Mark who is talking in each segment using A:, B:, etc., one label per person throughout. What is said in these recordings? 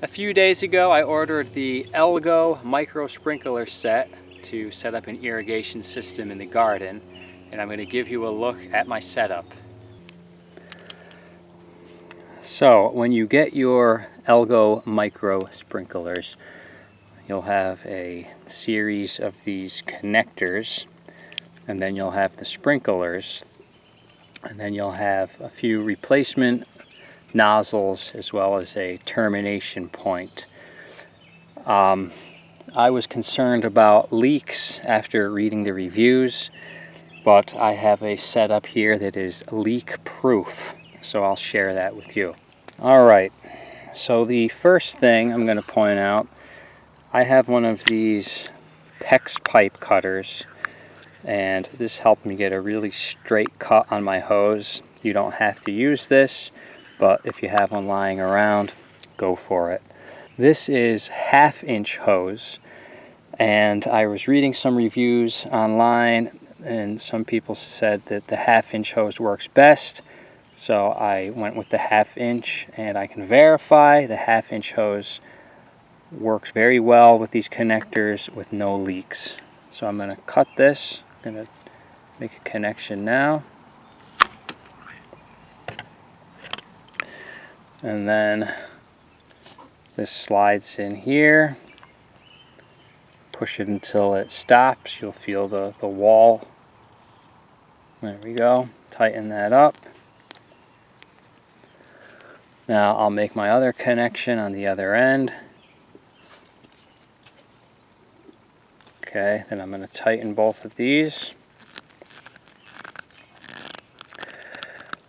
A: A few days ago I ordered the Elgo Micro Sprinkler set to set up an irrigation system in the garden, and I'm going to give you a look at my setup. So when you get your Elgo Micro Sprinklers, you'll have a series of these connectors, and then you'll have the sprinklers, and then you'll have a few replacement nozzles as well as a termination point. I was concerned about leaks after reading the reviews, but I have a setup here that is leak proof, so I'll share that with you. Alright, so the first thing I'm going to point out, I have one of these PEX pipe cutters, and this helped me get a really straight cut on my hose. You don't have to use this, but if you have one lying around, go for it. This is 1/2-inch hose, and I was reading some reviews online, and some people said that the 1/2-inch hose works best, so I went with the 1/2-inch, and I can verify the 1/2-inch hose works very well with these connectors with no leaks. So I'm going to cut this. I'm going to make a connection now. And then this slides in here. Push it until it stops. You'll feel the wall. There we go. Tighten that up. Now I'll make my other connection on the other end. Okay, then I'm going to tighten both of these.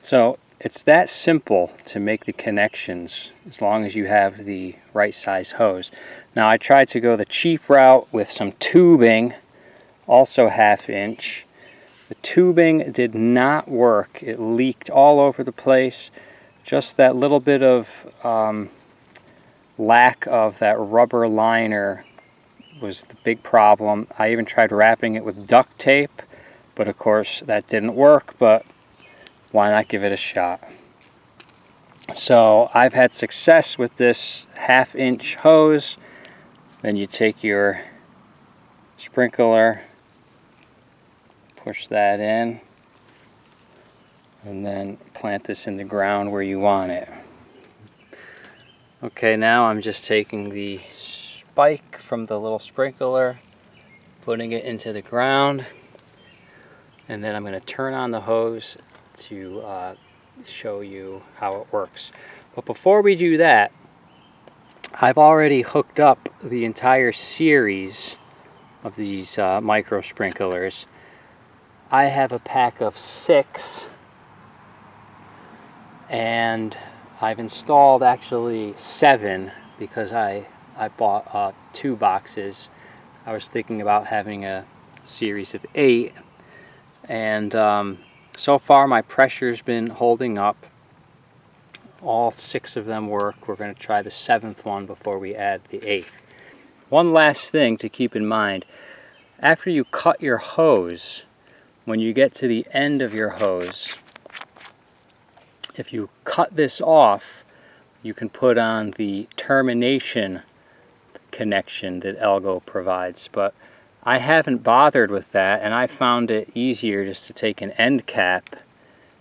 A: So it's that simple to make the connections as long as you have the right size hose. Now I tried to go the cheap route with some tubing, also 1/2-inch. The tubing did not work. It leaked all over the place. Just that little bit of lack of that rubber liner was the big problem. I even tried wrapping it with duct tape, but of course that didn't work, but why not give it a shot? So I've had success with this 1/2-inch hose. Then you take your sprinkler, push that in, and then plant this in the ground where you want it. Okay, now I'm just taking the spike from the little sprinkler, putting it into the ground, and then I'm going to turn on the hose to show you how it works. But before we do that, I've already hooked up the entire series of these micro sprinklers. I have a pack of 6, and I've installed actually 7 because I bought 2 boxes. I was thinking about having a series of 8, and so far my pressure's been holding up. All 6 of them work. We're going to try the 7th one before we add the 8th. One last thing to keep in mind. After you cut your hose, when you get to the end of your hose, if you cut this off, you can put on the termination connection that Elgo provides. But I haven't bothered with that, and I found it easier just to take an end cap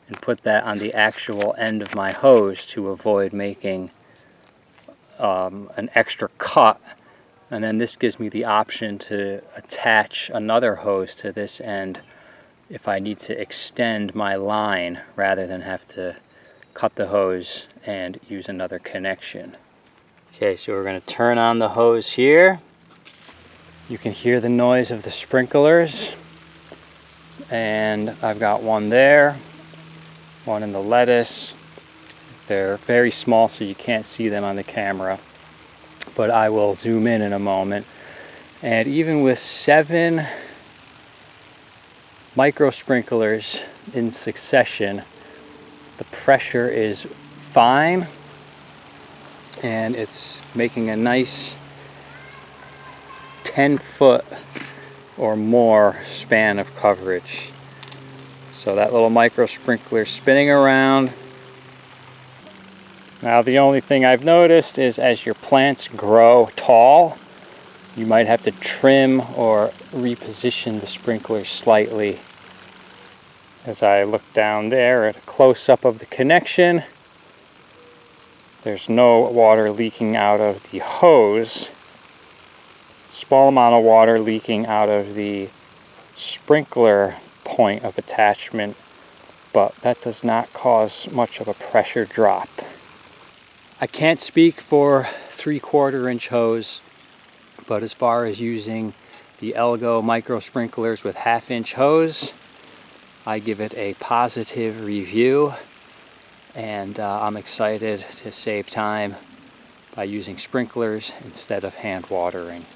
A: and put that on the actual end of my hose to avoid making an extra cut. And then this gives me the option to attach another hose to this end if I need to extend my line rather than have to cut the hose and use another connection. Okay, so we're going to turn on the hose here. You can hear the noise of the sprinklers, and I've got one there, one in the lettuce. They're very small so you can't see them on the camera, but I will zoom in a moment. And even with 7 micro sprinklers in succession, the pressure is fine, and it's making a nice 10-foot or more span of coverage. So that little micro sprinkler spinning around, Now the only thing I've noticed is as your plants grow tall, you might have to trim or reposition the sprinkler slightly. As I look down there at a close-up of the connection, there's no water leaking out of the hose. Small amount of water leaking out of the sprinkler point of attachment, but that does not cause much of a pressure drop. I can't speak for 3/4 inch hose, but as far as using the Elgo Micro Sprinklers with 1/2 inch hose, I give it a positive review, and I'm excited to save time by using sprinklers instead of hand watering.